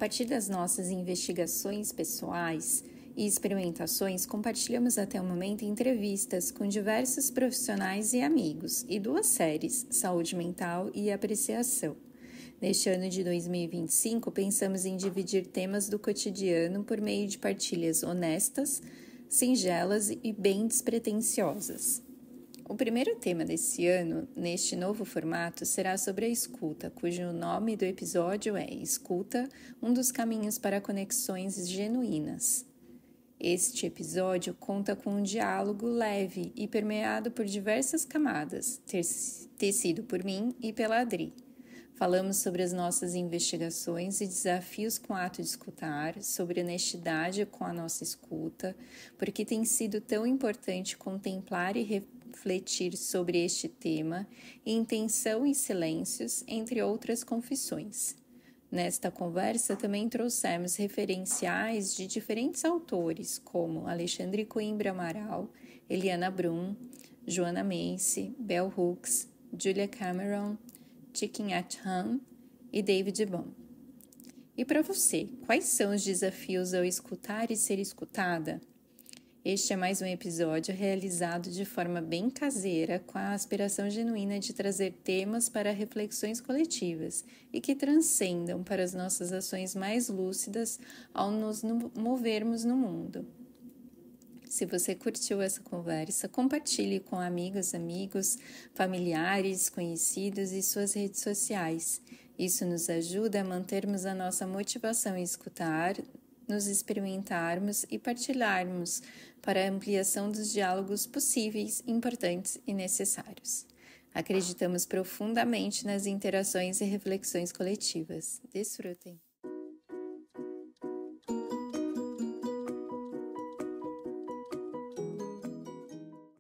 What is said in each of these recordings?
partir das nossas investigações pessoais e experimentações, compartilhamos até o momento entrevistas com diversos profissionais e amigos e 2 séries, Saúde Mental e Apreciação. Neste ano de 2025, pensamos em dividir temas do cotidiano por meio de partilhas honestas, singelas e bem despretensiosas. O primeiro tema desse ano, neste novo formato, será sobre a escuta, cujo nome do episódio é Escuta, um dos caminhos para conexões genuínas. Este episódio conta com um diálogo leve e permeado por diversas camadas, tecido por mim e pela Adri. Falamos sobre as nossas investigações e desafios com o ato de escutar, sobre honestidade com a nossa escuta, porque tem sido tão importante contemplar e refletir sobre este tema, intenção e silêncios, entre outras confissões. Nesta conversa também trouxemos referenciais de diferentes autores, como Alexandre Coimbra Amaral, Eliana Brum, Joanna Macy, Bell Hooks, Julia Cameron, Thich-Nhat Hanh e David Bohm. E para você, quais são os desafios ao escutar e ser escutada? Este é mais um episódio realizado de forma bem caseira, com a aspiração genuína de trazer temas para reflexões coletivas e que transcendam para as nossas ações mais lúcidas ao nos movermos no mundo. Se você curtiu essa conversa, compartilhe com amigos, familiares, conhecidos e suas redes sociais. Isso nos ajuda a mantermos a nossa motivação em escutar, nos experimentarmos e partilharmos para a ampliação dos diálogos possíveis, importantes e necessários. Acreditamos profundamente nas interações e reflexões coletivas. Desfrutem!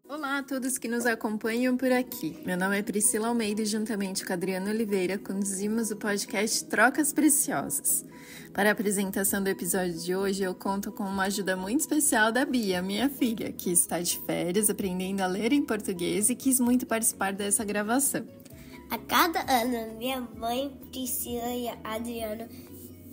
Olá a todos que nos acompanham por aqui. Meu nome é Priscila Almeida e juntamente com Adriana Oliveira conduzimos o podcast Trocas Preciosas. Para a apresentação do episódio de hoje, eu conto com uma ajuda muito especial da Bia, minha filha, que está de férias aprendendo a ler em português e quis muito participar dessa gravação. A cada ano, minha mãe, Priscila e a Adriana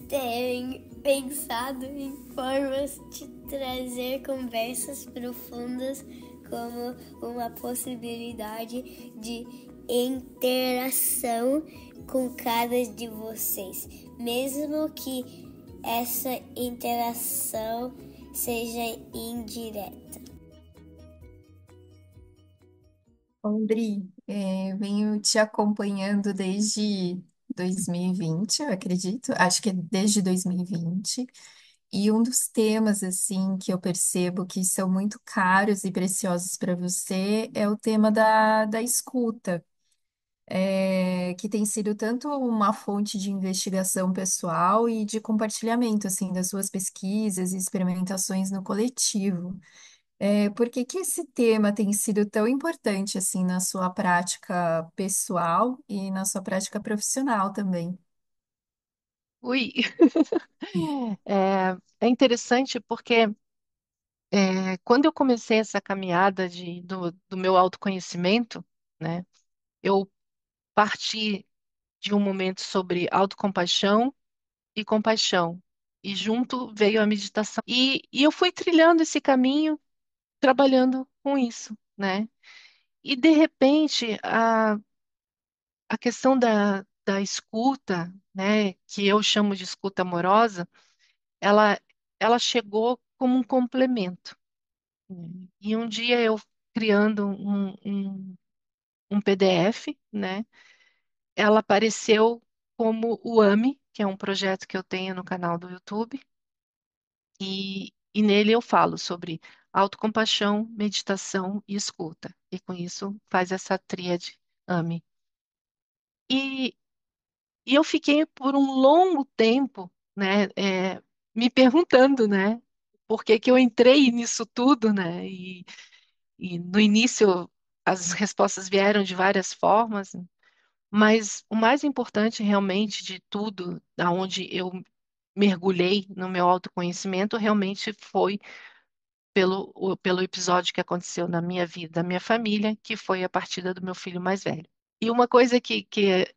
têm pensado em formas de trazer conversas profundas como uma possibilidade de interação com cada de vocês, mesmo que essa interação seja indireta. Andri, venho te acompanhando desde 2020, eu acredito, acho que é desde 2020. E um dos temas, assim, que eu percebo que são muito caros e preciosos para você é o tema da escuta, que tem sido tanto uma fonte de investigação pessoal e de compartilhamento, assim, das suas pesquisas e experimentações no coletivo. Por que que esse tema tem sido tão importante, assim, na sua prática pessoal e na sua prática profissional também? Ui, é interessante porque quando eu comecei essa caminhada do meu autoconhecimento, né, eu parti de um momento sobre autocompaixão e compaixão, e junto veio a meditação. E eu fui trilhando esse caminho, trabalhando com isso, né? E de repente, a questão da escuta, né, que eu chamo de escuta amorosa, ela, ela chegou como um complemento. E um dia eu criando um PDF, né? Ela apareceu como o AME, que é um projeto que eu tenho no canal do YouTube, e nele eu falo sobre autocompaixão, meditação e escuta. E com isso faz essa tríade AME. E, e eu fiquei por um longo tempo, né, me perguntando, né, por que que eu entrei nisso tudo, né? E no início as respostas vieram de várias formas, mas o mais importante realmente de tudo, da onde eu mergulhei no meu autoconhecimento, realmente foi pelo episódio que aconteceu na minha vida, na minha família, que foi a partida do meu filho mais velho. E uma coisa que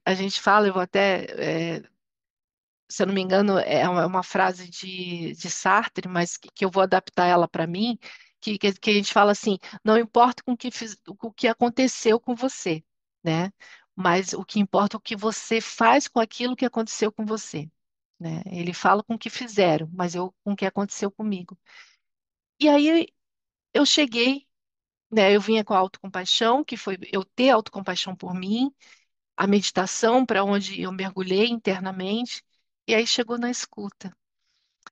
a gente fala, eu vou até se eu não me engano, é uma frase de Sartre, mas que eu vou adaptar ela para mim, que a gente fala assim, não importa o que aconteceu com você, né? Mas o que importa é o que você faz com aquilo que aconteceu com você, né? Ele fala com o que fizeram, mas eu com o que aconteceu comigo. E aí eu cheguei, né? Eu vinha com a autocompaixão, que foi eu ter autocompaixão por mim, a meditação para onde eu mergulhei internamente, e aí chegou na escuta.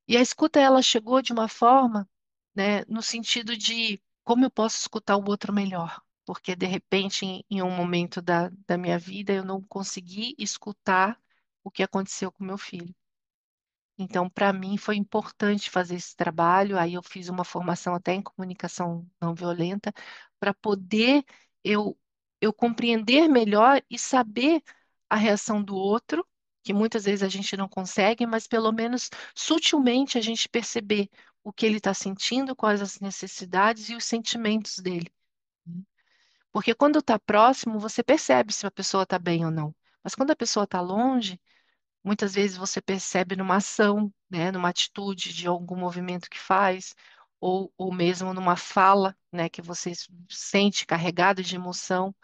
E a escuta, ela chegou de uma forma, né, no sentido de como eu posso escutar o outro melhor. Porque, de repente, em um momento da minha vida, eu não consegui escutar o que aconteceu com meu filho. Então, para mim, foi importante fazer esse trabalho. Aí, eu fiz uma formação até em comunicação não violenta, para poder eu, eu compreender melhor e saber a reação do outro, que muitas vezes a gente não consegue, mas pelo menos sutilmente a gente perceber o que ele está sentindo, quais as necessidades e os sentimentos dele. Porque quando está próximo, você percebe se a pessoa está bem ou não. Mas quando a pessoa está longe, muitas vezes você percebe numa ação, né, numa atitude de algum movimento que faz, ou mesmo numa fala, né, que você sente carregado de emoção.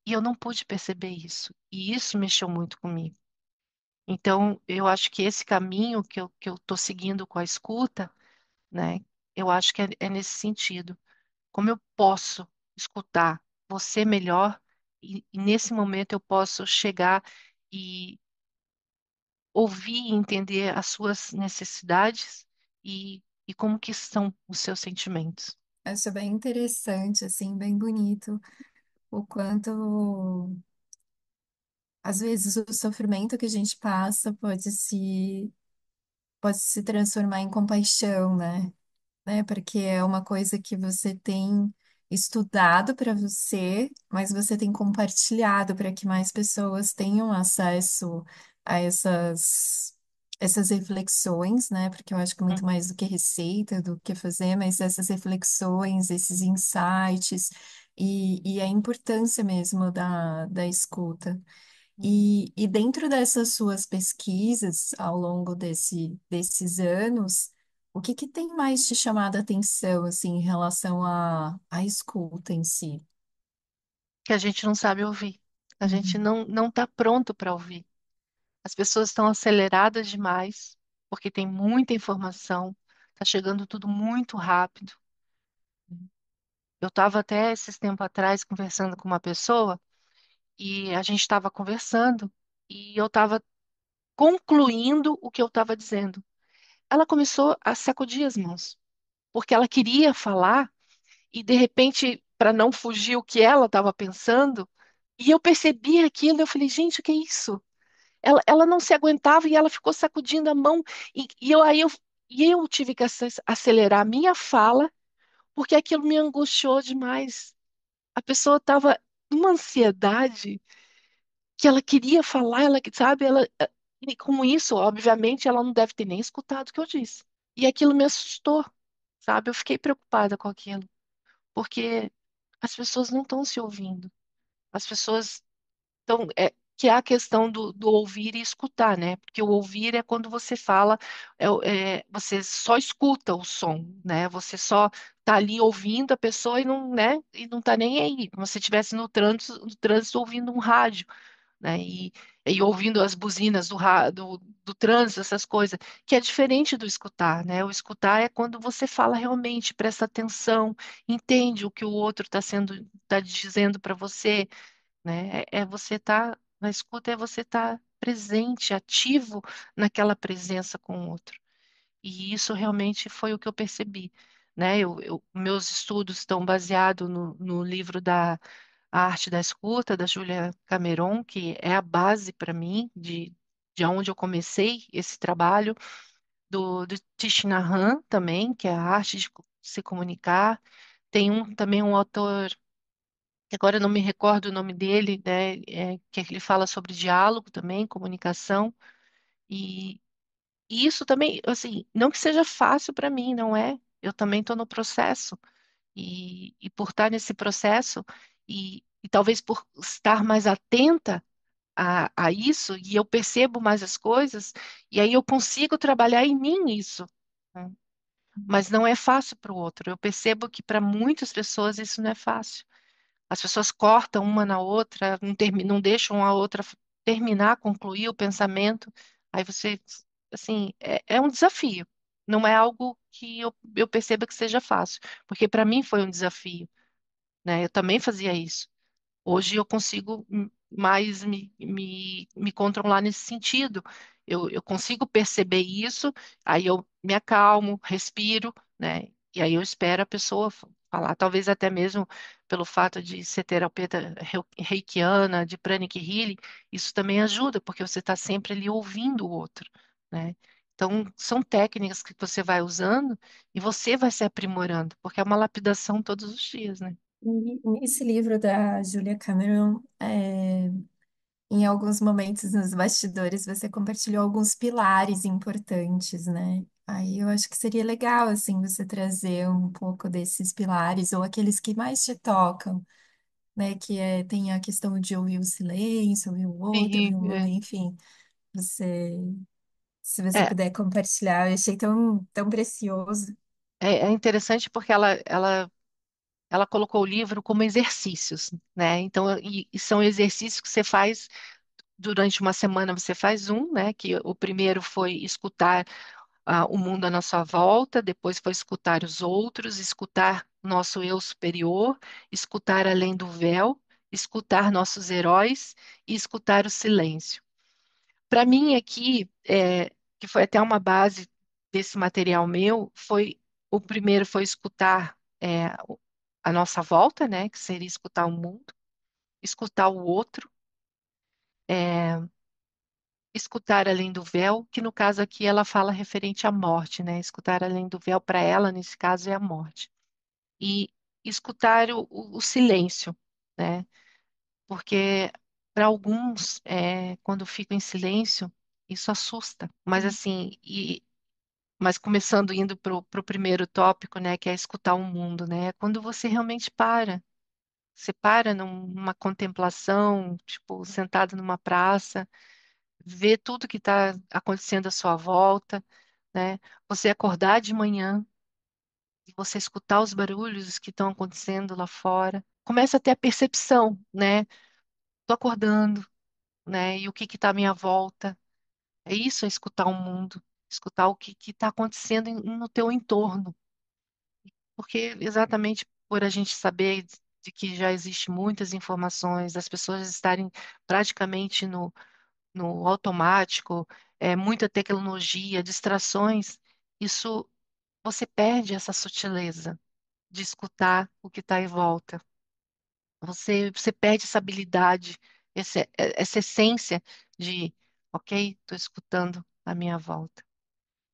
E eu não pude perceber isso. E isso mexeu muito comigo. Então, eu acho que esse caminho que eu estou seguindo com a escuta, né, eu acho que é nesse sentido. Como eu posso escutar você melhor e nesse momento eu posso chegar ouvir e entender as suas necessidades e como que são os seus sentimentos. Acho bem interessante, assim, bem bonito, o quanto, às vezes, o sofrimento que a gente passa pode se transformar em compaixão, né? Porque é uma coisa que você tem estudado para você, mas você tem compartilhado para que mais pessoas tenham acesso a essas reflexões, né? Porque eu acho que muito Uhum, mais do que receita, do que fazer, mas essas reflexões, esses insights e a importância mesmo da escuta. uhum. E dentro dessas suas pesquisas, ao longo desses anos, o que tem mais te chamado a atenção, assim, em relação à escuta em si? Que a gente não sabe ouvir. A gente Uhum. não está pronto para ouvir. As pessoas estão aceleradas demais, porque tem muita informação, está chegando tudo muito rápido. Eu estava até esses tempos atrás conversando com uma pessoa e a gente estava conversando e eu estava concluindo o que eu estava dizendo. Ela começou a sacudir as mãos, porque ela queria falar e de repente, para não fugir o que ela estava pensando, e eu percebi aquilo, eu falei, gente, o que é isso? Ela não se aguentava e ela ficou sacudindo a mão e eu tive que acelerar a minha fala, porque aquilo me angustiou demais. A pessoa estava numa ansiedade que ela queria falar, ela, sabe, e com isso, obviamente, ela não deve ter nem escutado o que eu disse. E aquilo me assustou, sabe? Eu fiquei preocupada com aquilo, porque as pessoas não estão se ouvindo. As pessoas estão. Que é a questão do ouvir e escutar, né? Porque o ouvir é quando você fala, você só escuta o som, né? Você só tá ali ouvindo a pessoa e não, né? E não tá nem aí, como se estivesse no trânsito ouvindo um rádio, né? E ouvindo as buzinas do trânsito, essas coisas, que é diferente do escutar, né? O escutar é quando você fala realmente, presta atenção, entende o que o outro está dizendo para você, né? É você estar na escuta, é você estar presente, ativo naquela presença com o outro. E isso realmente foi o que eu percebi, né? Meus estudos estão baseados no livro da A Arte da Escuta, da Julia Cameron, que é a base para mim de onde eu comecei esse trabalho, do Thich Nhat Hanh também, que é a arte de se comunicar. Tem também um autor, que agora eu não me recordo o nome dele, né? Que ele fala sobre diálogo também, comunicação. E, e isso também, assim, não que seja fácil para mim, não é? Eu também estou no processo. E por estar nesse processo, e talvez por estar mais atenta, a isso e eu percebo mais as coisas, e aí eu consigo trabalhar em mim isso, né? Mas não é fácil para o outro. Eu percebo que para muitas pessoas isso não é fácil. As pessoas cortam uma na outra, não deixam a outra terminar, concluir o pensamento. Aí você, assim, é um desafio. Não é algo que eu perceba que seja fácil, porque para mim foi um desafio, né? Eu também fazia isso. Hoje eu consigo mais me controlar nesse sentido. Eu consigo perceber isso, aí eu me acalmo, respiro, né? E aí eu espero a pessoa falar, talvez até mesmo pelo fato de ser terapeuta reikiana, de pranic healing, isso também ajuda, porque você está sempre ali ouvindo o outro, né? Então, são técnicas que você vai usando e você vai se aprimorando, porque é uma lapidação todos os dias, né? E nesse livro da Julia Cameron, em alguns momentos nos bastidores, você compartilhou alguns pilares importantes, né? Aí eu acho que seria legal, assim, você trazer um pouco desses pilares, ou aqueles que mais te tocam, né? Tem a questão de ouvir o silêncio, ouvir o outro, ouvir E, o mundo, enfim. Você, se você é, puder compartilhar, eu achei tão precioso. é interessante porque ela colocou o livro como exercícios, né? Então, e são exercícios que você faz durante uma semana, você faz um, né? Que o primeiro foi escutar o mundo à nossa volta, depois foi escutar os outros, escutar nosso eu superior, escutar além do véu, escutar nossos heróis e escutar o silêncio. Para mim aqui, que foi até uma base desse material meu, foi o primeiro foi escutar a nossa volta, né, que seria escutar o mundo, escutar o outro, é, escutar além do véu, que no caso aqui ela fala referente à morte, né, escutar além do véu para ela nesse caso é a morte e escutar o silêncio, né, porque para alguns quando ficam em silêncio isso assusta, mas assim mas começando indo para o primeiro tópico, né, que é escutar o mundo, né, é quando você realmente para. Você para numa contemplação, tipo, sentado numa praça, vê tudo que está acontecendo à sua volta, né? Você acordar de manhã e você escutar os barulhos que estão acontecendo lá fora. Começa a ter a percepção, né? Tô acordando, né? E o que está à minha volta? É isso, é escutar o mundo, escutar o que está acontecendo no teu entorno. Porque exatamente por a gente saber de que já existe muitas informações, as pessoas estarem praticamente no automático, muita tecnologia, distrações, isso você perde essa sutileza de escutar o que está em volta. Você perde essa habilidade, essa essência de, ok, estou escutando a minha volta.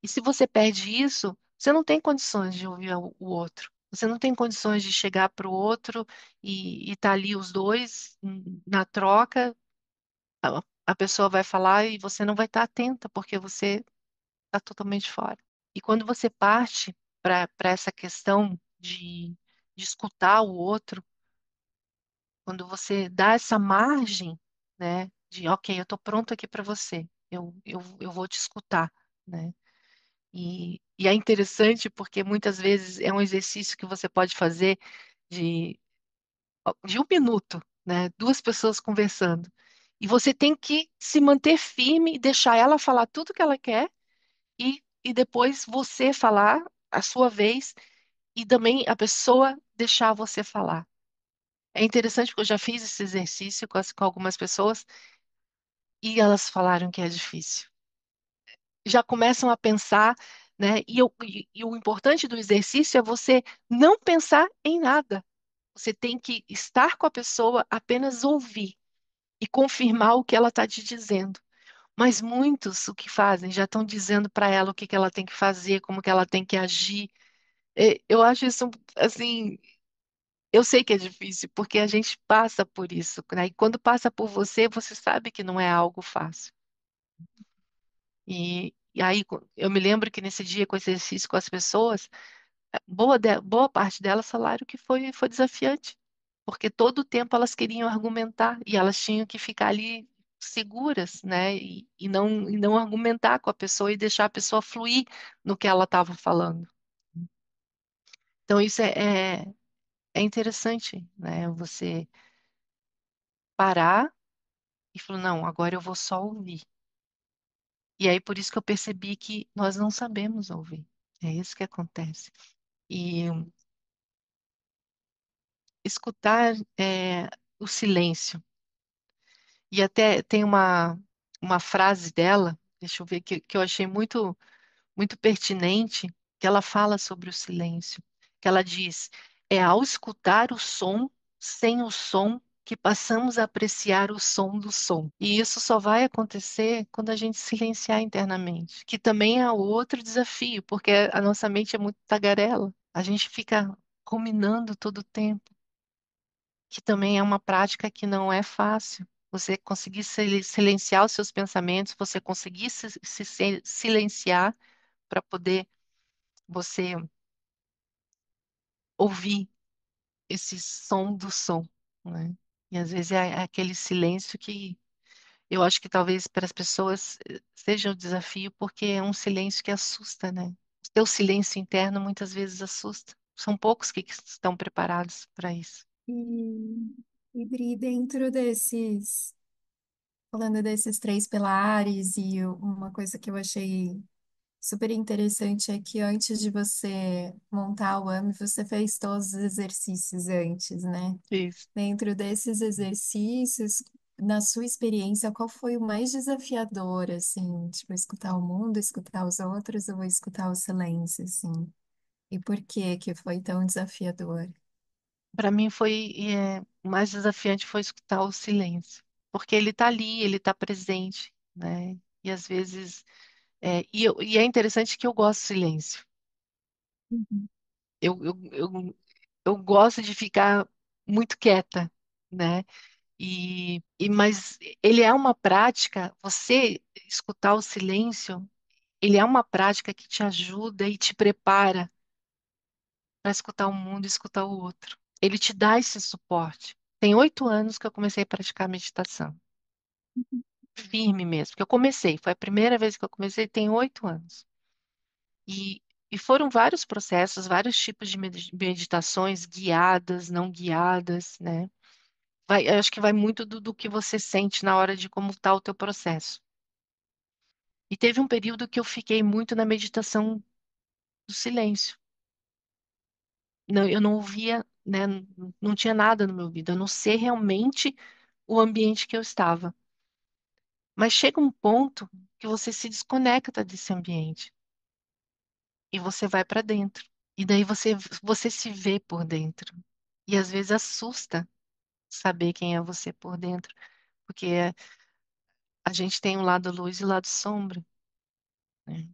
E se você perde isso, você não tem condições de ouvir o outro. Você não tem condições de chegar para o outro e estar ali os dois na troca. A pessoa vai falar e você não vai estar atenta porque você está totalmente fora. E quando você parte para essa questão de escutar o outro, quando você dá essa margem, né, de, ok, eu estou pronto aqui para você, eu vou te escutar, né? E é interessante porque muitas vezes é um exercício que você pode fazer de, de um minuto, né? Duas pessoas conversando. E você tem que se manter firme e deixar ela falar tudo que ela quer e depois você falar a sua vez e também a pessoa deixar você falar. É interessante porque eu já fiz esse exercício com algumas pessoas e elas falaram que é difícil. Já começam a pensar, né? E o importante do exercício é você não pensar em nada. Você tem que estar com a pessoa, apenas ouvir e confirmar o que ela está te dizendo. Mas muitos o que fazem já estão dizendo para ela o que que ela tem que fazer, como que ela tem que agir. Eu acho isso assim, eu sei que é difícil porque a gente passa por isso, né? E quando passa por você, você sabe que não é algo fácil. E aí eu me lembro que nesse dia com esse exercício com as pessoas, boa parte delas falaram que foi desafiante, porque todo o tempo elas queriam argumentar e elas tinham que ficar ali. seguras, né? E não argumentar com a pessoa e deixar a pessoa fluir no que ela estava falando. Então, isso é interessante, né? Você parar e falar, não, agora eu vou só ouvir. E aí, por isso que eu percebi que nós não sabemos ouvir. É isso que acontece. E escutar o silêncio. E até tem uma frase dela, deixa eu ver, que eu achei muito pertinente, que ela fala sobre o silêncio. Que ela diz: é ao escutar o som sem o som que passamos a apreciar o som do som. E isso só vai acontecer quando a gente silenciar internamente, que também é outro desafio, porque a nossa mente é muito tagarela. A gente fica ruminando todo o tempo, que também é uma prática que não é fácil. Você conseguir silenciar os seus pensamentos, você conseguir se silenciar para poder você ouvir esse som do som, né? E às vezes é aquele silêncio que eu acho que talvez para as pessoas seja um desafio, porque é um silêncio que assusta, né? O teu silêncio interno muitas vezes assusta. São poucos que estão preparados para isso. E Bri, dentro desses, falando desses três pilares, e uma coisa que eu achei super interessante é que antes de você montar o AME, você fez todos os exercícios antes, né? Isso. Dentro desses exercícios, na sua experiência, qual foi o mais desafiador, assim? Tipo, escutar o mundo, escutar os outros ou escutar o silêncio, assim? E por que que foi tão desafiador? Para mim foi o mais desafiante foi escutar o silêncio, porque ele está ali, ele está presente, né? E às vezes e é interessante que eu gosto do silêncio. Uhum. Eu gosto de ficar muito quieta, né? Mas ele é uma prática, você escutar o silêncio, ele é uma prática que te ajuda e te prepara para escutar o mundo e escutar o outro. Ele te dá esse suporte. Tem 8 anos que eu comecei a praticar meditação, firme mesmo, que eu comecei, foi a primeira vez que eu comecei, tem 8 anos. E, e foram vários processos, vários tipos de meditações, guiadas, não guiadas, né? Eu acho que vai muito do que você sente na hora de como está o teu processo. E teve um período que eu fiquei muito na meditação do silêncio. Não, eu não ouvia, né? Não tinha nada no meu ouvido. Eu não sei realmente o ambiente que eu estava. Mas chega um ponto que você se desconecta desse ambiente e você vai para dentro. E daí você se vê por dentro. E às vezes assusta saber quem é você por dentro, porque a gente tem um lado luz e um lado sombra, né?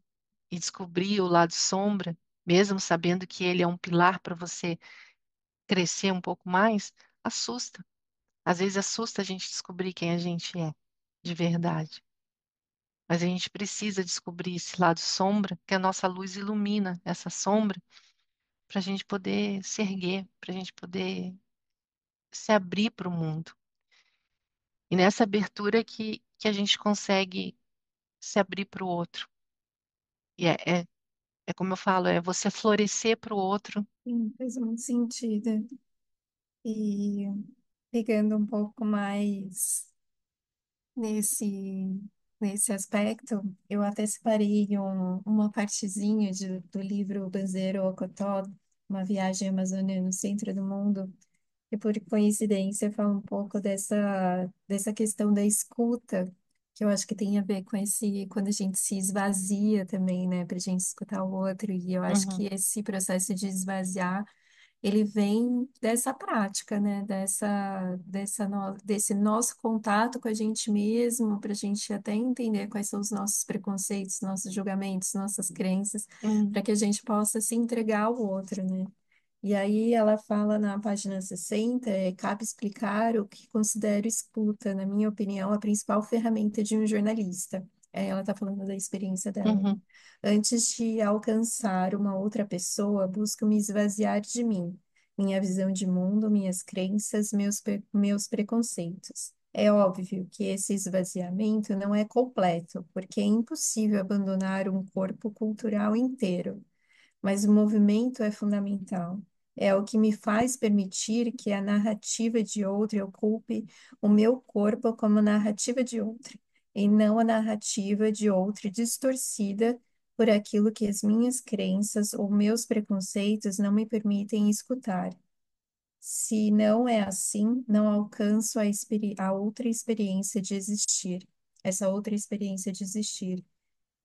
E descobrir o lado sombra, mesmo sabendo que ele é um pilar para você crescer um pouco mais, assusta. Às vezes assusta a gente descobrir quem a gente é de verdade. Mas a gente precisa descobrir esse lado sombra, que a nossa luz ilumina essa sombra, para a gente poder se erguer, para a gente poder se abrir para o mundo. E nessa abertura que a gente consegue se abrir para o outro. E é como eu falo, é você florescer para o outro. Sim, faz muito sentido. E pegando um pouco mais nesse, nesse aspecto, eu até separei uma partezinha do livro Banzeiro Ocotó, Uma Viagem à Amazônia no Centro do Mundo, e por coincidência fala um pouco dessa questão da escuta, que eu acho que tem a ver com esse, quando a gente se esvazia também, né, para a gente escutar o outro, e eu acho que Uhum, esse processo de esvaziar ele vem dessa prática, né? Desse nosso contato com a gente mesmo, para a gente até entender quais são os nossos preconceitos, nossos julgamentos, nossas crenças, uhum, para que a gente possa se entregar ao outro, né? E aí ela fala na página 60, cabe explicar o que considero escuta, na minha opinião, a principal ferramenta de um jornalista. Ela está falando da experiência dela, né? uhum, Antes de alcançar uma outra pessoa, busco me esvaziar de mim, minha visão de mundo, minhas crenças, meus preconceitos. É óbvio que esse esvaziamento não é completo, porque é impossível abandonar um corpo cultural inteiro, mas o movimento é fundamental. É o que me faz permitir que a narrativa de outrem ocupe o meu corpo como narrativa de outrem, e não a narrativa de outrem distorcida por aquilo que as minhas crenças ou meus preconceitos não me permitem escutar. Se não é assim, não alcanço a outra experiência de existir, essa outra experiência de existir.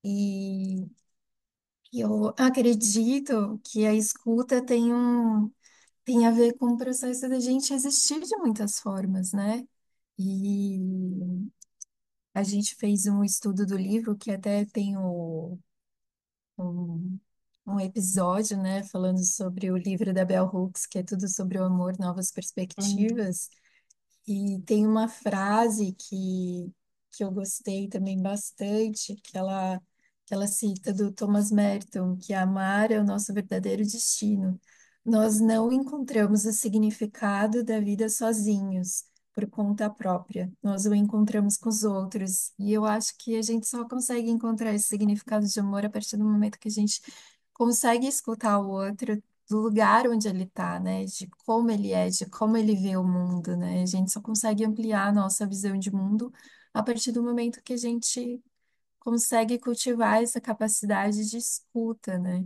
E eu acredito que a escuta tem a ver com o processo da gente existir de muitas formas, né? E a gente fez um estudo do livro que até tem um, um episódio, né, falando sobre o livro da Bell Hooks, que é tudo sobre o amor, novas Hum, perspectivas. E tem uma frase que eu gostei também bastante, que ela cita do Thomas Merton, que amar é o nosso verdadeiro destino. Nós não encontramos o significado da vida sozinhos, por conta própria. Nós o encontramos com os outros. E eu acho que a gente só consegue encontrar esse significado de amor a partir do momento que a gente consegue escutar o outro do lugar onde ele está, né? De como ele é, de como ele vê o mundo, né? A gente só consegue ampliar a nossa visão de mundo a partir do momento que a gente consegue cultivar essa capacidade de escuta, né?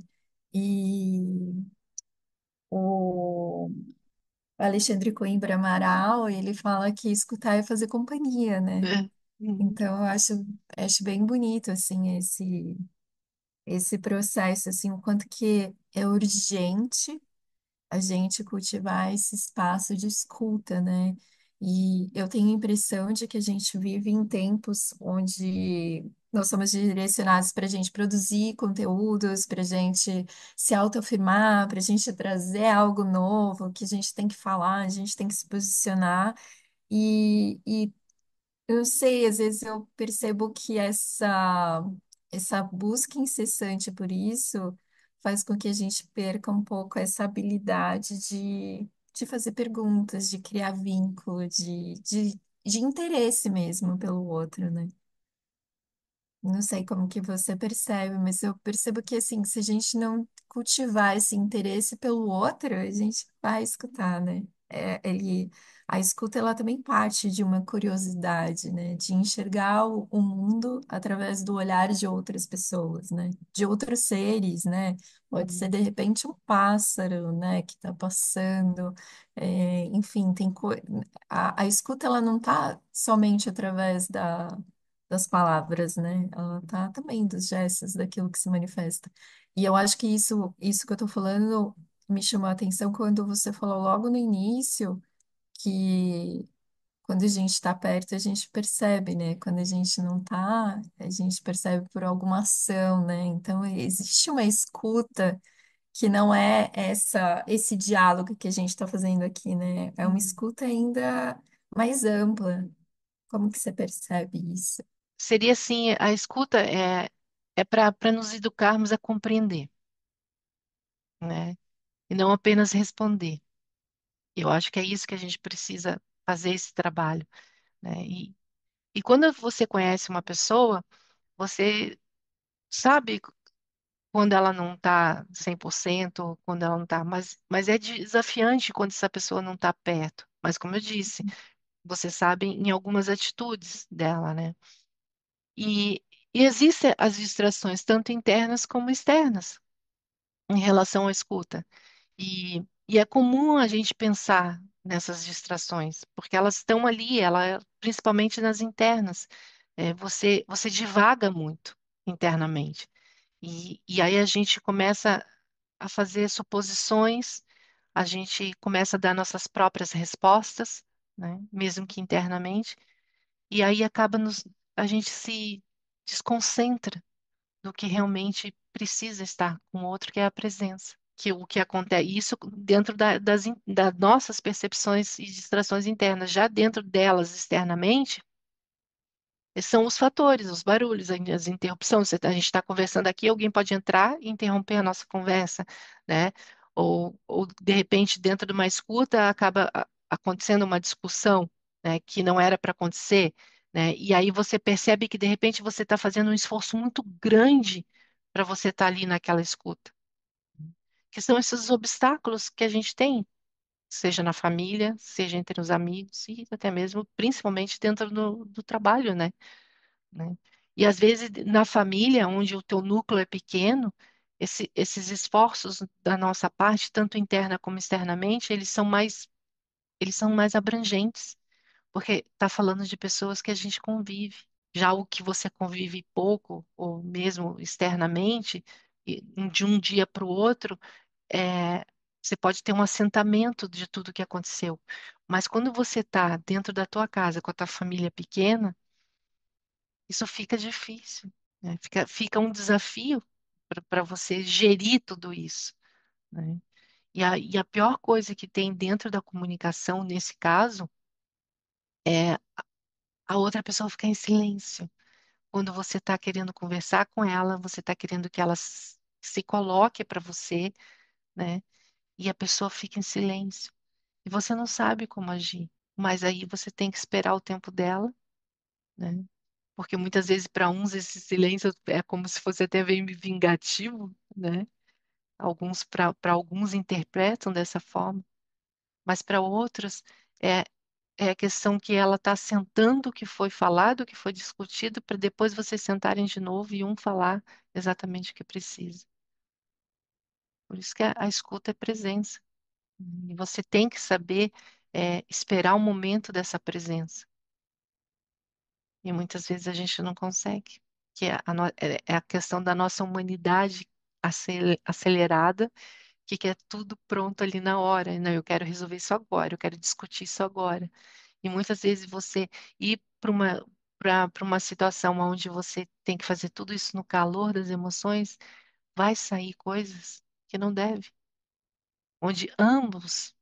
E o Alexandre Coimbra Amaral, ele fala que escutar é fazer companhia, né? é, uhum, Então, acho bem bonito, assim, esse processo, assim, o quanto que é urgente a gente cultivar esse espaço de escuta, né? E eu tenho a impressão de que a gente vive em tempos onde nós somos direcionados para a gente produzir conteúdos, para a gente se autoafirmar, para a gente trazer algo novo, que a gente tem que falar, a gente tem que se posicionar. E eu não sei, às vezes eu percebo que essa busca incessante por isso faz com que a gente perca um pouco essa habilidade de fazer perguntas, de criar vínculo, de interesse mesmo pelo outro, né? Não sei como que você percebe, mas eu percebo que assim, se a gente não cultivar esse interesse pelo outro, a gente vai escutar, né? A escuta ela também parte de uma curiosidade, né? De enxergar o mundo através do olhar de outras pessoas, né? De outros seres, né? Pode ser uhum, de repente um pássaro, né? Que está passando. Enfim, a escuta ela não está somente através das palavras, né? Ela tá também dos gestos, daquilo que se manifesta. E eu acho que isso que eu tô falando me chamou a atenção quando você falou logo no início que quando a gente está perto, a gente percebe, né? Quando a gente não tá, a gente percebe por alguma ação, né? Então, existe uma escuta que não é esse diálogo que a gente está fazendo aqui, né? É uma uhum. escuta ainda mais ampla. Como que você percebe isso? Seria assim, a escuta é para nos educarmos a compreender, né? E não apenas responder. Eu acho que é isso que a gente precisa fazer esse trabalho, né? E quando você conhece uma pessoa, você sabe quando ela não está 100%, quando ela não está, mas é desafiante quando essa pessoa não está perto. Mas como eu disse, você sabe em algumas atitudes dela, né? E, e existem as distrações, tanto internas como externas, em relação à escuta. E é comum a gente pensar nessas distrações, porque elas estão ali, principalmente nas internas. Você divaga muito internamente. E aí a gente começa a fazer suposições, a gente começa a dar nossas próprias respostas, né? Mesmo que internamente, e aí a gente se desconcentra do que realmente precisa estar com o outro, que é a presença. Que o que acontece, isso dentro das nossas percepções e distrações internas, já dentro delas externamente, são os fatores, os barulhos, as interrupções. A gente está conversando aqui, alguém pode entrar e interromper a nossa conversa, né? Ou de repente, dentro de uma escuta, acaba acontecendo uma discussão. né, que não era para acontecer, né? E aí você percebe que de repente você está fazendo um esforço muito grande para você estar ali naquela escuta, que são esses obstáculos que a gente tem, seja na família, seja entre os amigos e até mesmo, principalmente dentro do trabalho, né? E às vezes na família, onde o teu núcleo é pequeno, esses esforços da nossa parte, tanto interna como externamente, eles são mais abrangentes, porque está falando de pessoas que a gente convive. Já o que você convive pouco, ou mesmo externamente, de um dia para o outro, é, você pode ter um assentamento de tudo que aconteceu. Mas quando você está dentro da tua casa, com a tua família pequena, isso fica difícil, né? Fica um desafio para você gerir tudo isso, né? E a pior coisa que tem dentro da comunicação, nesse caso, é a outra pessoa ficar em silêncio. Quando você está querendo conversar com ela, você está querendo que ela se coloque para você, né? E a pessoa fica em silêncio. E você não sabe como agir. Mas aí você tem que esperar o tempo dela, né? Porque muitas vezes para uns esse silêncio é como se fosse até bem vingativo, né? Alguns para alguns interpretam dessa forma, mas para outros é é a questão que ela está sentando o que foi falado, o que foi discutido, para depois vocês sentarem de novo e um falar exatamente o que precisa. Por isso que a escuta é presença. E você tem que saber esperar o momento dessa presença. E muitas vezes a gente não consegue. Que é é a questão da nossa humanidade acelerada, que quer tudo pronto ali na hora. Não, eu quero resolver isso agora, eu quero discutir isso agora. E muitas vezes você ir para uma situação onde você tem que fazer tudo isso no calor das emoções, vai sair coisas que não deve, onde ambos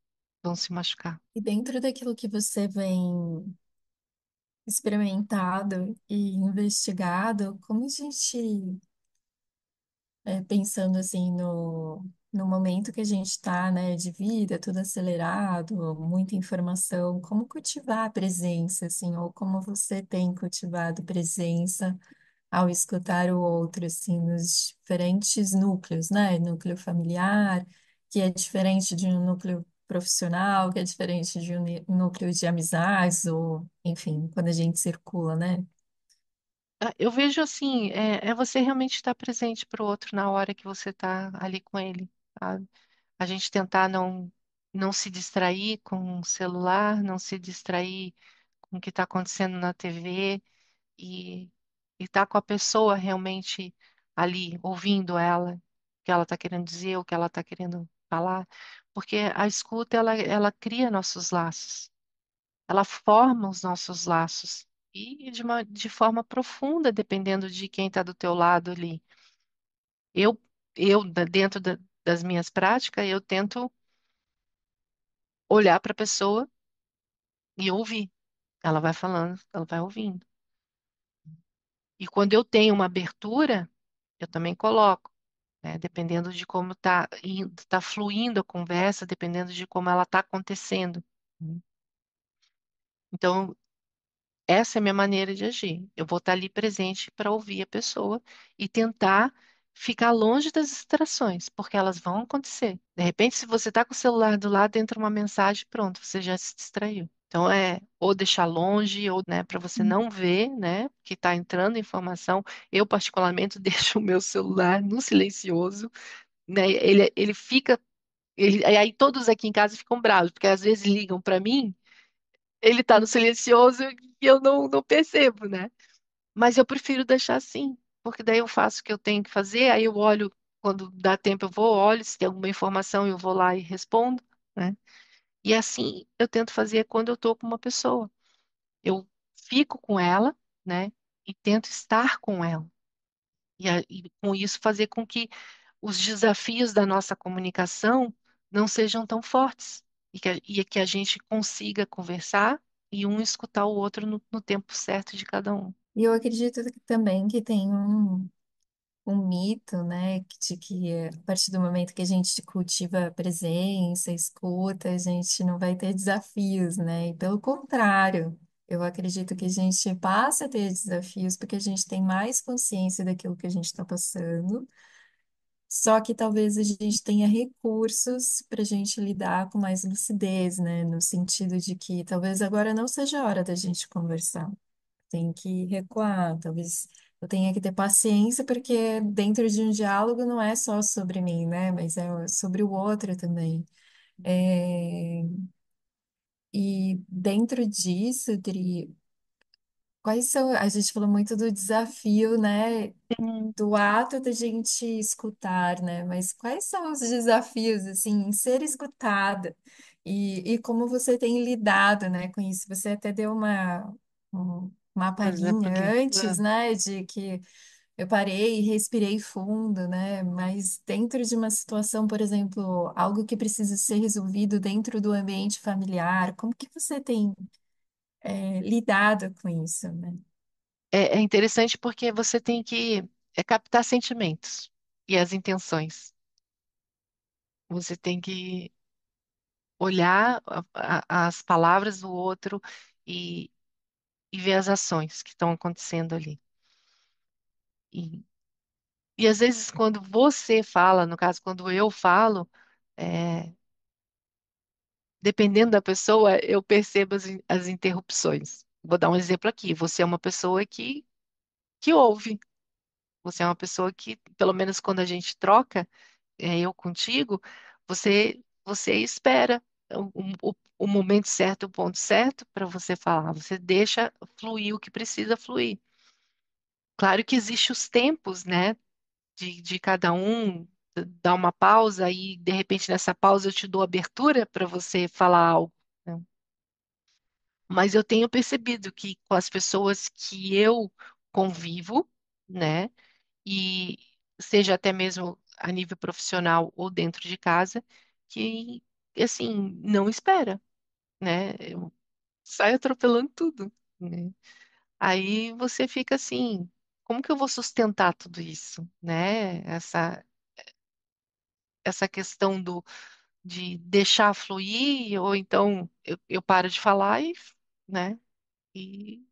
vão se machucar. E dentro daquilo que você vem experimentado e investigado, como a gente, pensando assim no momento que a gente está, né, de vida, tudo acelerado, muita informação, como cultivar a presença, assim, ou como você tem cultivado presença ao escutar o outro, assim, nos diferentes núcleos, né? Núcleo familiar, que é diferente de um núcleo profissional, que é diferente de um núcleo de amizades, ou, enfim, quando a gente circula, né? Eu vejo assim, é você realmente estar presente para o outro na hora que você está ali com ele, sabe? A gente tentar não se distrair com o celular, não se distrair com o que está acontecendo na TV e estar com a pessoa realmente ali, ouvindo ela, o que ela está querendo dizer, o que ela está querendo falar, porque a escuta, ela cria nossos laços, ela forma os nossos laços, e de forma profunda, dependendo de quem está do teu lado ali. Eu, dentro das minhas práticas, eu tento olhar para a pessoa e ouvir. Ela vai falando, ela vai ouvindo. E quando eu tenho uma abertura, eu também coloco, né? Dependendo de como tá fluindo a conversa, dependendo de como ela está acontecendo. Então, essa é a minha maneira de agir. Eu vou estar ali presente para ouvir a pessoa e tentar ficar longe das distrações, porque elas vão acontecer. De repente, se você está com o celular do lado, entra uma mensagem, pronto, você já se distraiu. Então, é ou deixar longe, ou, né, para você não ver, né, que está entrando informação. Eu, particularmente, deixo o meu celular no silencioso, né, ele fica. Aí todos aqui em casa ficam bravos, porque às vezes ligam para mim, ele tá no silencioso e eu não percebo, né? Mas eu prefiro deixar assim, porque daí eu faço o que eu tenho que fazer, aí eu olho, quando dá tempo eu vou, olho, se tem alguma informação eu vou lá e respondo, né? E assim eu tento fazer quando eu tô com uma pessoa. Eu fico com ela, né? E tento estar com ela. E com isso fazer com que os desafios da nossa comunicação não sejam tão fortes e que a gente consiga conversar e um escutar o outro no tempo certo de cada um. E eu acredito também que tem um mito, né, de que a partir do momento que a gente cultiva a presença, escuta, a gente não vai ter desafios, né? E pelo contrário, eu acredito que a gente passa a ter desafios porque a gente tem mais consciência daquilo que a gente está passando. Só que talvez a gente tenha recursos para a gente lidar com mais lucidez, né? No sentido de que talvez agora não seja a hora da gente conversar. Tem que recuar, talvez eu tenha que ter paciência, porque dentro de um diálogo não é só sobre mim, né? Mas é sobre o outro também. É, E dentro disso, Dri, quais são. A gente falou muito do desafio, né? Sim. Do ato da gente escutar, né? Mas quais são os desafios, assim, em ser escutada? E como você tem lidado, né, com isso? Você até deu uma Um exemplo palhinha aqui. antes, né, de que eu parei e respirei fundo, né? Mas dentro de uma situação, por exemplo, algo que precisa ser resolvido dentro do ambiente familiar, como que você tem, lidado com isso, né? É interessante porque você tem que captar sentimentos e as intenções. Você tem que olhar as palavras do outro e, e ver as ações que estão acontecendo ali. E, e às vezes, quando você fala, no caso, quando eu falo, é, dependendo da pessoa, eu percebo as interrupções. Vou dar um exemplo aqui. Você é uma pessoa que ouve. Você é uma pessoa que, pelo menos quando a gente troca, eu contigo, você espera o momento certo, o ponto certo para você falar. Você deixa fluir o que precisa fluir. Claro que existem os tempos, né, de cada um dar uma pausa e, de repente, nessa pausa eu te dou abertura para você falar algo, né? Mas eu tenho percebido que com as pessoas que eu convivo, né, e seja até mesmo a nível profissional ou dentro de casa, que assim, não espera, né? Eu saio atropelando tudo, né? Aí você fica assim, como que eu vou sustentar tudo isso, né? Essa questão de deixar fluir, ou então eu paro de falar né? E,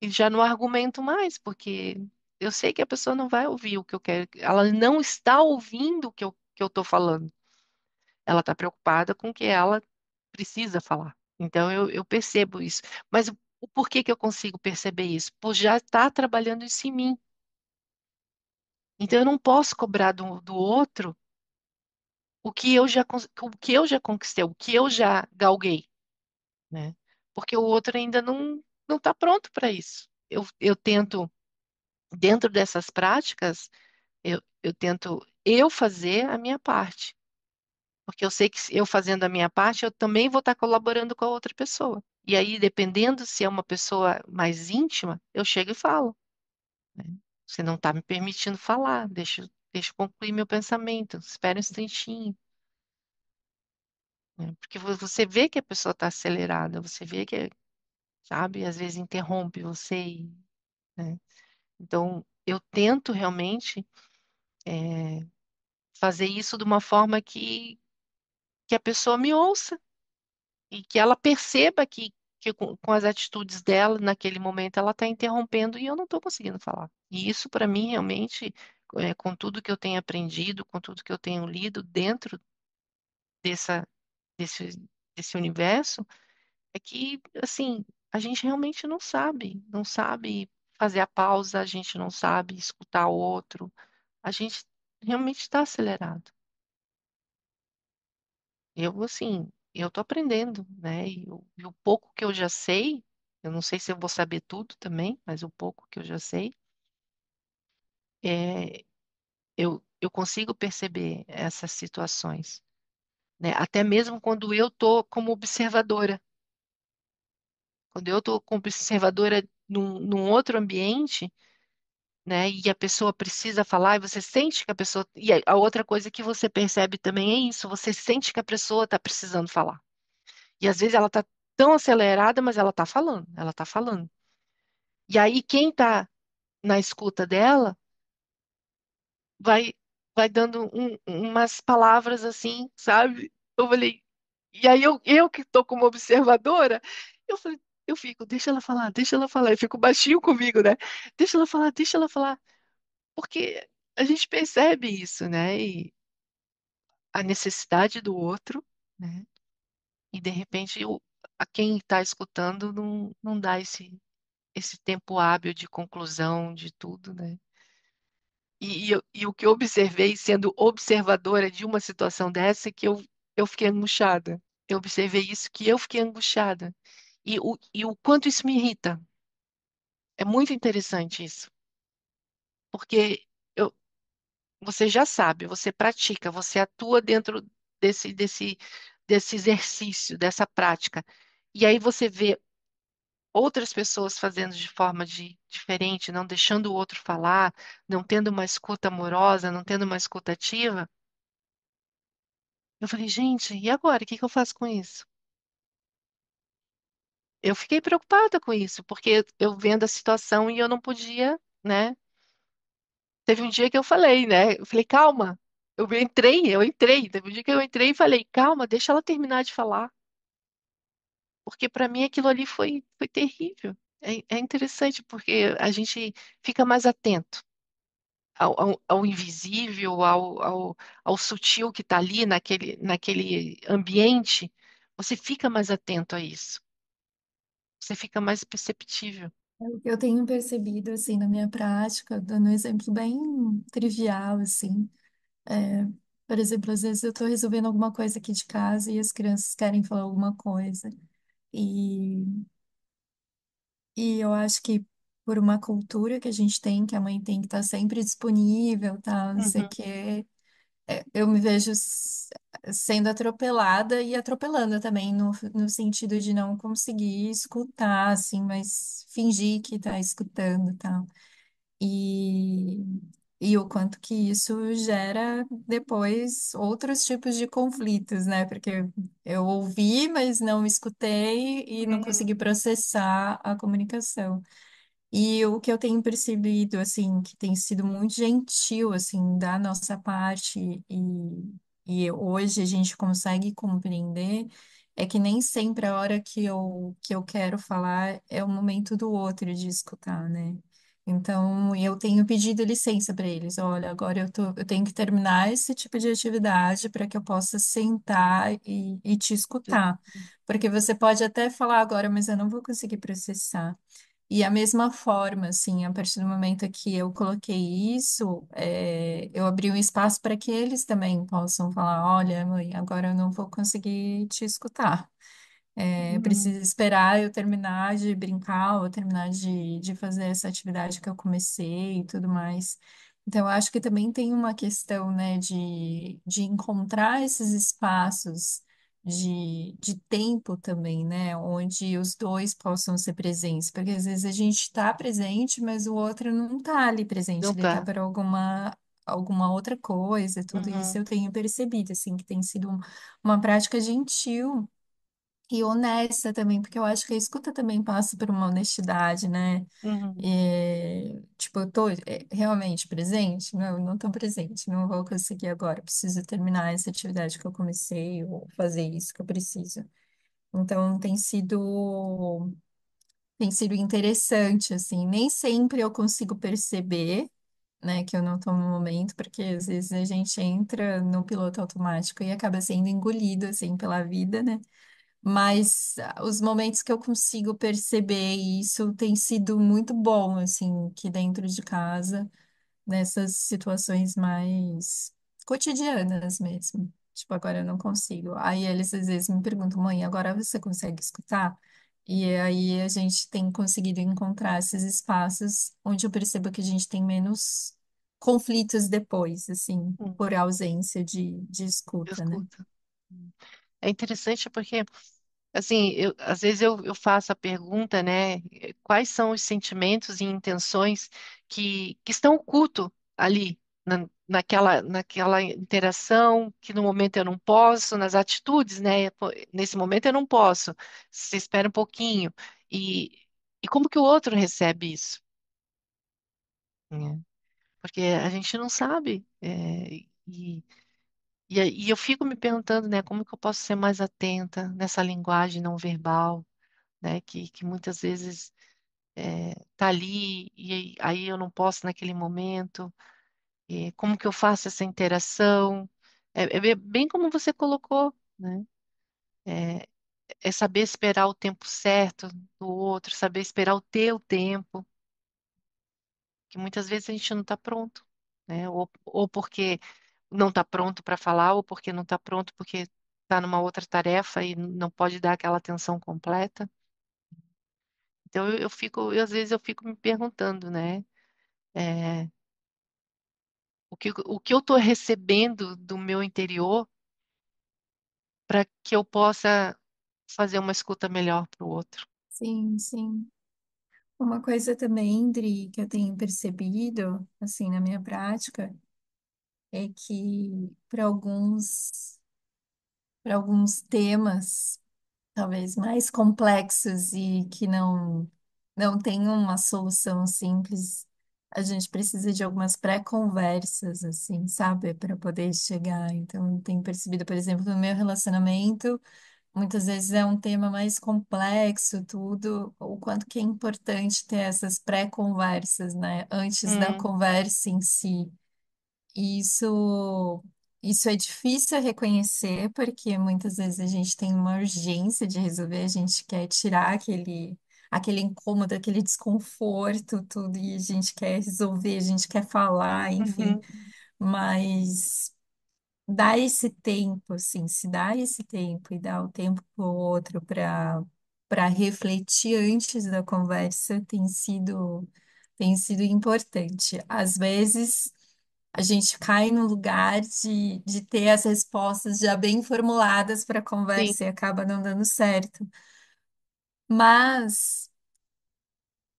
e já não argumento mais, porque eu sei que a pessoa não vai ouvir o que eu quero, ela não está ouvindo o que eu estou falando. Ela está preocupada com o que ela precisa falar. Então eu percebo isso. Mas o porquê que eu consigo perceber isso? Por já estar trabalhando isso em mim. Então eu não posso cobrar do outro o que eu já conquistei, o que eu já galguei, né? Porque o outro ainda não está pronto para isso. Eu tento, dentro dessas práticas, eu tento eu fazer a minha parte. Porque eu sei que eu fazendo a minha parte, eu também vou estar colaborando com a outra pessoa. E aí, dependendo se é uma pessoa mais íntima, eu chego e falo, né? Você não está me permitindo falar, deixa eu concluir meu pensamento, espera um instantinho, né? Porque você vê que a pessoa está acelerada, você vê que, sabe, às vezes interrompe você, né? Então, eu tento realmente fazer isso de uma forma que a pessoa me ouça e que ela perceba que com as atitudes dela, naquele momento, ela está interrompendo e eu não estou conseguindo falar. E isso, para mim, realmente, com tudo que eu tenho aprendido, com tudo que eu tenho lido dentro dessa, desse, desse universo, é que, assim, a gente realmente não sabe fazer a pausa, a gente não sabe escutar o outro, a gente realmente está acelerado. Eu, assim, eu tô aprendendo, né? E o pouco que eu já sei, eu não sei se eu vou saber tudo também, mas o pouco que eu já sei, eu consigo perceber essas situações, né? Até mesmo quando eu tô como observadora. Quando eu tô como observadora num outro ambiente, né? E a pessoa precisa falar, e você sente que a pessoa. E a outra coisa que você percebe também é isso, você sente que a pessoa está precisando falar. E às vezes ela tá tão acelerada, mas ela tá falando, ela tá falando. E aí quem tá na escuta dela vai, vai dando umas palavras assim, sabe? Eu falei, e aí eu que tô como observadora, eu falei, eu fico, deixa ela falar, eu fico baixinho comigo, né? Deixa ela falar, porque a gente percebe isso, né? E a necessidade do outro, né? E de repente a quem está escutando não dá esse tempo hábil de conclusão de tudo, né? E o que eu observei, sendo observadora de uma situação dessa, é que eu fiquei angustiada. Eu observei isso, que eu fiquei angustiada. E o quanto isso me irrita. É muito interessante isso. Porque eu, você já sabe, você pratica, você atua dentro desse exercício, dessa prática. E aí você vê outras pessoas fazendo de forma diferente, não deixando o outro falar, não tendo uma escuta amorosa, não tendo uma escuta ativa. Eu falei, gente, e agora? O que que eu faço com isso? Eu fiquei preocupada com isso, porque eu vendo a situação e eu não podia, né? Teve um dia que eu falei, né? Eu falei, calma. Eu entrei. Teve um dia que eu entrei e falei, calma, deixa ela terminar de falar. Porque para mim aquilo ali foi terrível. É interessante porque a gente fica mais atento ao invisível, ao sutil que está ali naquele ambiente. Você fica mais atento a isso. Você fica mais perceptível. Eu tenho percebido, assim, na minha prática, dando um exemplo bem trivial, assim, é, por exemplo, às vezes eu estou resolvendo alguma coisa aqui de casa e as crianças querem falar alguma coisa. E, e eu acho que por uma cultura que a gente tem, que a mãe tem que estar sempre disponível, tal, não sei o Uhum, quê, eu me vejo sendo atropelada e atropelando também, no sentido de não conseguir escutar, assim, mas fingir que está escutando, tal. E, e o quanto que isso gera depois outros tipos de conflitos, né? Porque eu ouvi, mas não escutei e não consegui uhum, processar a comunicação. E o que eu tenho percebido, assim, que tem sido muito gentil, assim, da nossa parte e hoje a gente consegue compreender, é que nem sempre a hora que eu quero falar é o momento do outro de escutar, né? Então, eu tenho pedido licença para eles. Olha, agora eu tenho que terminar esse tipo de atividade para que eu possa sentar e te escutar. Porque você pode até falar agora, mas eu não vou conseguir processar. E a mesma forma, assim, a partir do momento que eu coloquei isso, eu abri um espaço para que eles também possam falar: olha, mãe, agora eu não vou conseguir te escutar. uhum, Preciso esperar eu terminar de brincar ou terminar de fazer essa atividade que eu comecei e tudo mais. Então, eu acho que também tem uma questão, né, de encontrar esses espaços de tempo também, né, onde os dois possam ser presentes, porque às vezes a gente está presente, mas o outro não está ali presente, não ele está tá. para alguma outra coisa, tudo isso Uhum, eu tenho percebido, assim, que tem sido uma prática gentil e honesta também, porque eu acho que a escuta também passa por uma honestidade, né? uhum, Tipo, eu tô realmente presente? Não, não tô presente, não vou conseguir agora. Preciso terminar essa atividade que eu comecei, ou fazer isso que eu preciso. Então, tem sido interessante, assim. Nem sempre eu consigo perceber, né, que eu não tô no momento, porque às vezes a gente entra no piloto automático e acaba sendo engolido, assim, pela vida, né? Mas os momentos que eu consigo perceber isso tem sido muito bom, assim, que dentro de casa, nessas situações mais cotidianas mesmo. Tipo, agora eu não consigo. Aí eles às vezes me perguntam, mãe, agora você consegue escutar? E aí a gente tem conseguido encontrar esses espaços onde eu percebo que a gente tem menos conflitos depois, assim, uhum. por ausência de escuta, né? Escuta. É interessante porque, assim, às vezes eu faço a pergunta, né? Quais são os sentimentos e intenções que estão ocultos ali, naquela interação, que no momento eu não posso, nas atitudes, né? Pô, nesse momento eu não posso. Você espera um pouquinho. E, e como que o outro recebe isso? Né? porque a gente não sabe. E eu fico me perguntando, né, como que eu posso ser mais atenta nessa linguagem não verbal, né, que muitas vezes tá ali e aí eu não posso naquele momento. E como que eu faço essa interação? Bem como você colocou, né? É, é saber esperar o tempo certo do outro, saber esperar o teu tempo, que muitas vezes a gente não está pronto, né? Ou porque não está pronto para falar, ou porque não está pronto porque está numa outra tarefa e não pode dar aquela atenção completa. Então às vezes eu fico me perguntando, né? É, o que eu estou recebendo do meu interior para que eu possa fazer uma escuta melhor para o outro. Sim, sim. Uma coisa também, Dri, que eu tenho percebido, assim, na minha prática, é que para alguns temas, talvez mais complexos e que não tem uma solução simples, a gente precisa de algumas pré-conversas, assim, sabe, para poder chegar. Então, eu tenho percebido, por exemplo, no meu relacionamento, muitas vezes é um tema mais complexo, tudo, o quanto que é importante ter essas pré-conversas, né, antes da Hum, conversa em si. E isso é difícil a reconhecer, porque muitas vezes a gente tem uma urgência de resolver, a gente quer tirar aquele incômodo, aquele desconforto, tudo, e a gente quer resolver, a gente quer falar, enfim. uhum, Mas dar esse tempo, assim, se dar esse tempo e dar o tempo para o outro para refletir antes da conversa tem sido importante. Às vezes a gente cai no lugar de ter as respostas já bem formuladas para a sim, conversa e acaba não dando certo. Mas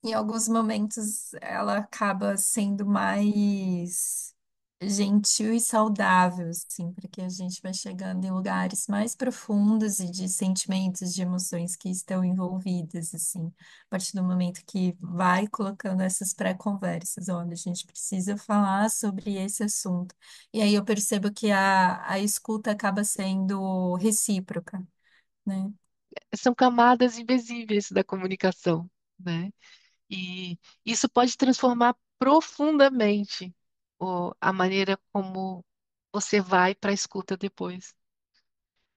em alguns momentos ela acaba sendo mais gentil e saudável, assim, porque a gente vai chegando em lugares mais profundos e de sentimentos, de emoções que estão envolvidas, assim, a partir do momento que vai colocando essas pré-conversas, olha, a gente precisa falar sobre esse assunto. E aí eu percebo que a escuta acaba sendo recíproca, né? são camadas invisíveis da comunicação, né? E isso pode transformar profundamente a maneira como você vai para a escuta depois.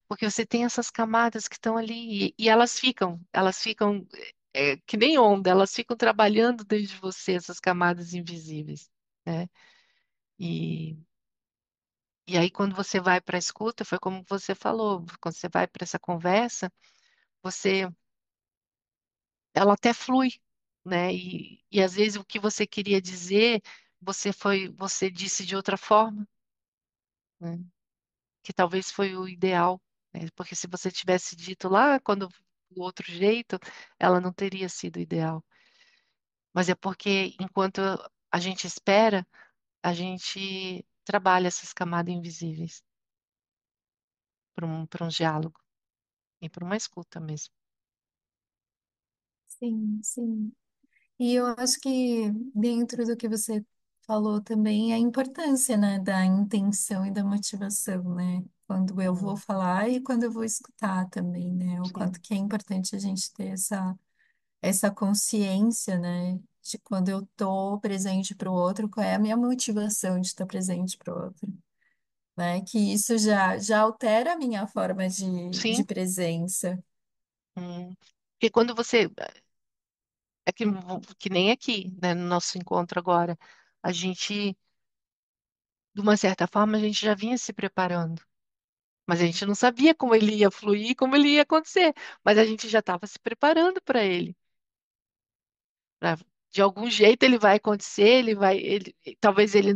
Porque você tem essas camadas que estão ali e elas ficam que nem onda, elas ficam trabalhando dentro de você, essas camadas invisíveis, né? E, e aí, quando você vai para a escuta, foi como você falou, quando você vai para essa conversa, você, ela até flui, né? E às vezes o que você queria dizer, você disse de outra forma, né? Que talvez foi o ideal, né? Porque se você tivesse dito lá quando o outro jeito, ela não teria sido ideal. Mas é porque enquanto a gente espera, a gente trabalha essas camadas invisíveis para um diálogo e para uma escuta mesmo. Sim, sim. E eu acho que dentro do que você falou também a importância, né, da intenção e da motivação, né? Quando eu vou Hum, falar e quando eu vou escutar também, né? O sim, quanto que é importante a gente ter essa consciência, né? De quando eu tô presente para o outro, qual é a minha motivação de estar presente para o outro, né? Que isso já altera a minha forma de sim. presença. Porque quando você, é que nem aqui, né, no nosso encontro agora, a gente, de uma certa forma, a gente já vinha se preparando. Mas a gente não sabia como ele ia fluir, como ele ia acontecer. Mas a gente já estava se preparando para ele. Pra- De algum jeito ele vai acontecer, talvez ele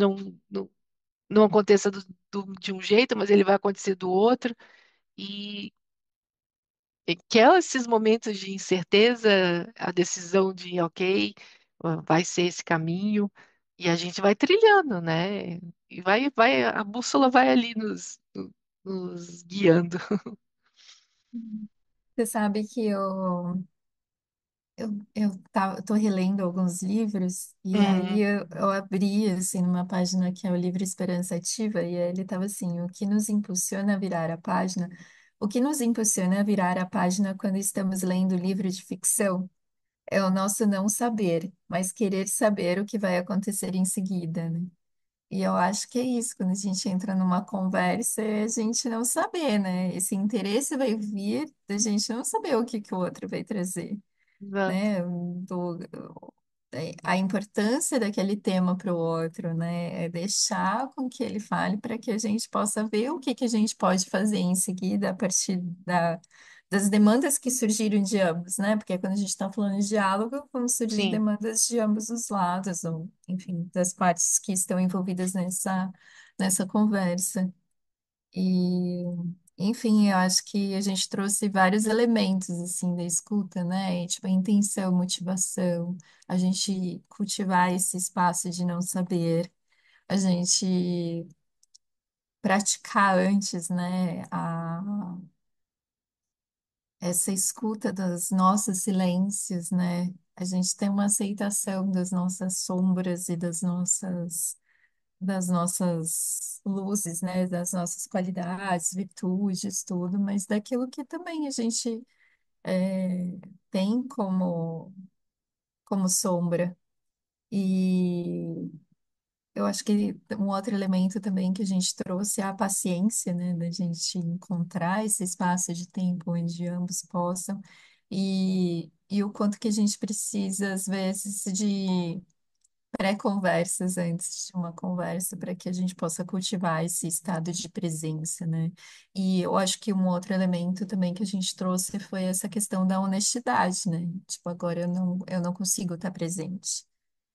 não aconteça de um jeito, mas ele vai acontecer do outro. E, e que é esses momentos de incerteza, a decisão de, ok, vai ser esse caminho, e a gente vai trilhando, né? E a bússola vai ali nos guiando. Você sabe que eu tô relendo alguns livros e aí Uhum, eu abri assim numa página que é o livro Esperança Ativa e aí ele tava assim, o que nos impulsiona a virar a página, o que nos impulsiona a virar a página quando estamos lendo livro de ficção é o nosso não saber, mas querer saber o que vai acontecer em seguida, né? E eu acho que é isso, quando a gente entra numa conversa, é a gente não saber, né? Esse interesse vai vir da gente não saber o que que o outro vai trazer, exato. né? A importância daquele tema para o outro, né? É deixar com que ele fale para que a gente possa ver o que que a gente pode fazer em seguida a partir das demandas que surgiram de ambos, né? Porque quando a gente está falando de diálogo, vão surgir Sim. demandas de ambos os lados, ou, enfim, das partes que estão envolvidas nessa conversa. E, enfim, eu acho que a gente trouxe vários elementos, assim, da escuta, né? E, tipo, a intenção, motivação, a gente cultivar esse espaço de não saber, a gente praticar antes, né? Essa escuta dos nossos silêncios, né? A gente tem uma aceitação das nossas sombras e das nossas luzes, né, das nossas qualidades, virtudes, tudo, mas daquilo que também a gente é, tem como sombra. E eu acho que um outro elemento também que a gente trouxe é a paciência, né, da gente encontrar esse espaço de tempo onde ambos possam. E o quanto que a gente precisa, às vezes, de pré-conversas antes de uma conversa para que a gente possa cultivar esse estado de presença, né? E eu acho que um outro elemento também que a gente trouxe foi essa questão da honestidade, né? Tipo, agora eu não consigo estar presente.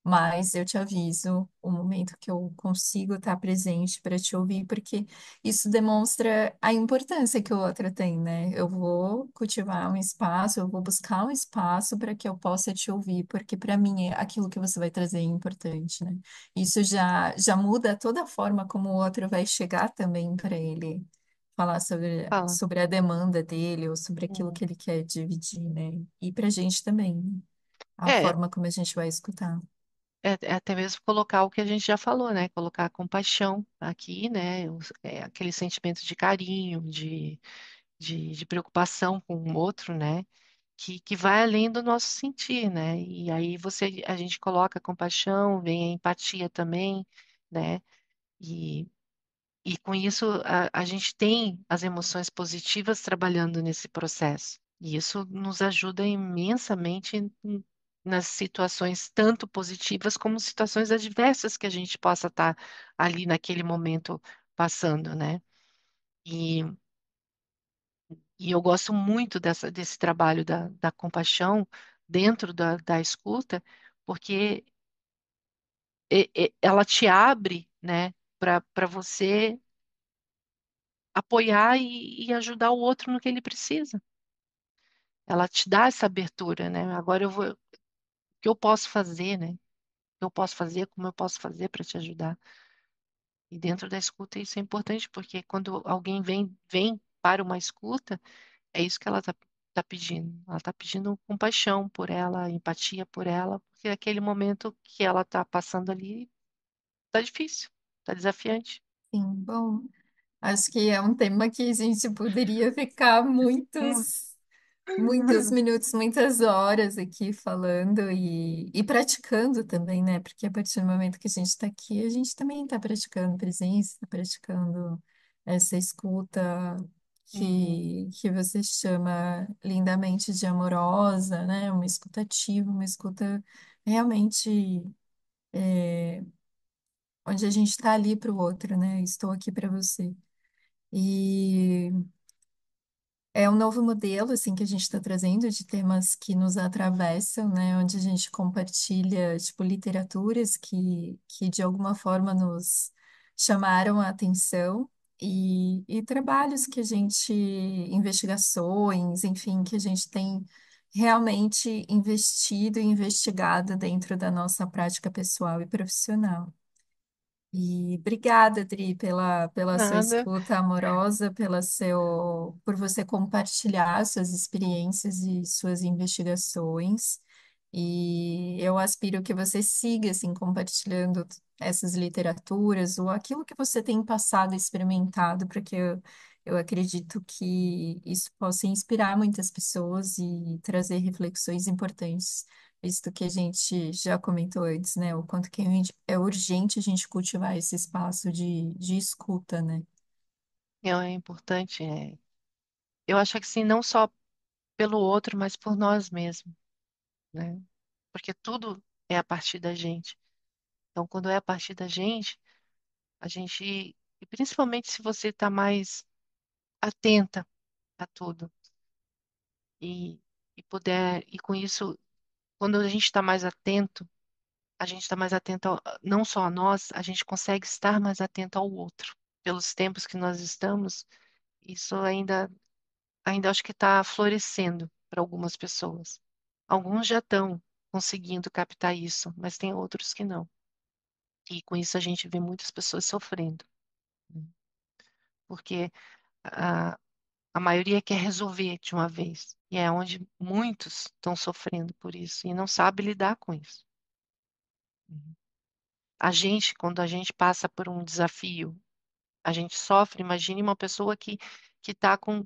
Mas eu te aviso o momento que eu consigo estar presente para te ouvir, porque isso demonstra a importância que o outro tem, né? Eu vou cultivar um espaço, eu vou buscar um espaço para que eu possa te ouvir, porque para mim aquilo que você vai trazer é importante, né? Isso já muda toda a forma como o outro vai chegar também para ele falar Fala. sobre a demanda dele ou sobre aquilo Uhum. que ele quer dividir, né? E para a gente também, né? A É, forma como a gente vai escutar. é até mesmo colocar o que a gente já falou, né? Colocar a compaixão aqui, né? Aquele sentimento de carinho, de preocupação com o outro, né? Que vai além do nosso sentir, né? E aí a gente coloca a compaixão, vem a empatia também, né? E, e com isso a gente tem as emoções positivas trabalhando nesse processo. E isso nos ajuda imensamente nas situações tanto positivas como situações adversas que a gente possa estar ali naquele momento passando, né? E, e eu gosto muito desse trabalho da compaixão dentro da escuta, porque ela te abre, né, para você apoiar e ajudar o outro no que ele precisa. Ela te dá essa abertura, né? Agora o que eu posso fazer, né? O que eu posso fazer, como eu posso fazer para te ajudar. E dentro da escuta isso é importante, porque quando alguém vem para uma escuta, é isso que ela tá pedindo. Ela está pedindo compaixão por ela, empatia por ela, porque aquele momento que ela está passando ali tá difícil, tá desafiante. Sim, bom, acho que é um tema que a gente poderia ficar Hum. muitos minutos, muitas horas aqui falando e praticando também, né? Porque a partir do momento que a gente está aqui, a gente também está praticando presença, está praticando essa escuta Uhum. que você chama lindamente de amorosa, né? Uma escuta ativa, uma escuta realmente onde a gente está ali para o outro, né? Estou aqui para você. E é um novo modelo, assim, que a gente está trazendo de temas que nos atravessam, né? Onde a gente compartilha, tipo, literaturas que de alguma forma nos chamaram a atenção e trabalhos que a gente, investigações, enfim, que a gente tem realmente investido e investigado dentro da nossa prática pessoal e profissional. E obrigada, Dri, pela sua Nada. escuta amorosa, por você compartilhar suas experiências e suas investigações. E eu aspiro que você siga assim compartilhando essas literaturas ou aquilo que você tem passado e experimentado, porque eu acredito que isso possa inspirar muitas pessoas e trazer reflexões importantes, visto que a gente já comentou antes, né? O quanto que é urgente a gente cultivar esse espaço de escuta, né? É importante. Eu acho que sim, não só pelo outro, mas por nós mesmos, né? Porque tudo é a partir da gente. Então, quando é a partir da gente, e principalmente se você está mais atenta a tudo e, e puder, e com isso, quando a gente está mais atento, a gente está mais atento não só a nós, a gente consegue estar mais atento ao outro. Pelos tempos que nós estamos, isso ainda acho que está florescendo para algumas pessoas. Alguns já estão conseguindo captar isso, mas tem outros que não. E com isso a gente vê muitas pessoas sofrendo, né? Porque a, a maioria quer resolver de uma vez. E é onde muitos estão sofrendo por isso e não sabe lidar com isso. A gente, quando a gente passa por um desafio, a gente sofre. Imagine uma pessoa que está com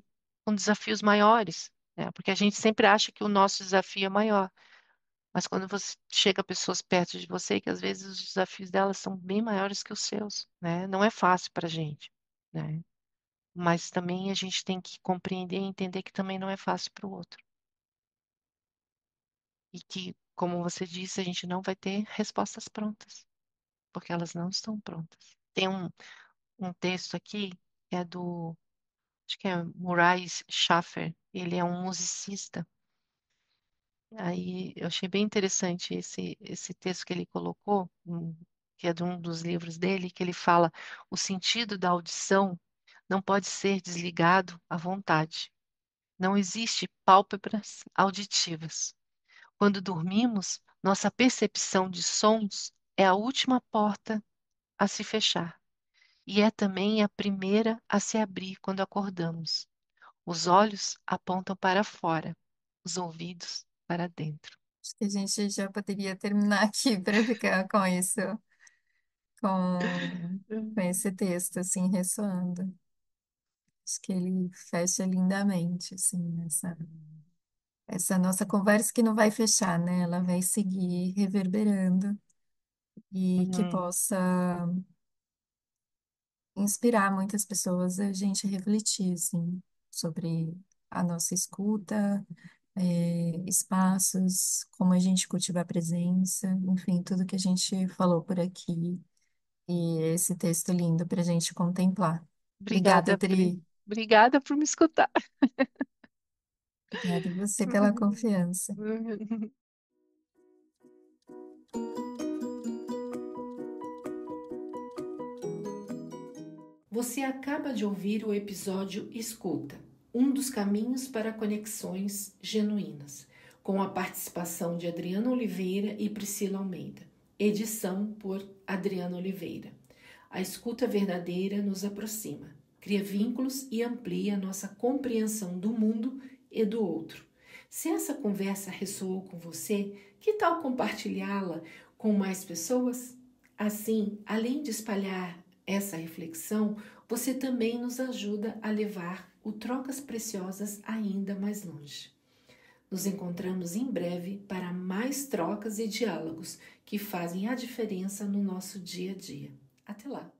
desafios maiores, né? Porque a gente sempre acha que o nosso desafio é maior. Mas quando você chega a pessoas perto de você, que às vezes os desafios delas são bem maiores que os seus, né? Não é fácil para a gente, né? Mas também a gente tem que compreender e entender que também não é fácil para o outro. E que, como você disse, a gente não vai ter respostas prontas, porque elas não estão prontas. Tem um texto aqui que é do, acho que é Murray Schafer, ele é um musicista. Aí eu achei bem interessante esse texto que ele colocou, que é de um dos livros dele, que ele fala: o sentido da audição não pode ser desligado à vontade. Não existe pálpebras auditivas. Quando dormimos, nossa percepção de sons é a última porta a se fechar e é também a primeira a se abrir quando acordamos. Os olhos apontam para fora, os ouvidos para dentro. Acho que a gente já poderia terminar aqui para ficar com isso, com esse texto assim ressoando. Acho que ele fecha lindamente, assim, essa nossa conversa que não vai fechar, né? Ela vai seguir reverberando e que Uhum, possa inspirar muitas pessoas a gente refletir, assim, sobre a nossa escuta, espaços, como a gente cultiva a presença, enfim, tudo que a gente falou por aqui e esse texto lindo para a gente contemplar. Obrigada, Obrigada, Pri. Dri. Obrigada por me escutar. Obrigada a você pela confiança. Você acaba de ouvir o episódio Escuta, um dos caminhos para conexões genuínas, com a participação de Adriana Oliveira e Priscila Almeida. Edição por Adriana Oliveira. A escuta verdadeira nos aproxima, cria vínculos e amplia nossa compreensão do mundo e do outro. Se essa conversa ressoou com você, que tal compartilhá-la com mais pessoas? Assim, além de espalhar essa reflexão, você também nos ajuda a levar o Trocas Preciosas ainda mais longe. Nos encontramos em breve para mais trocas e diálogos que fazem a diferença no nosso dia a dia. Até lá!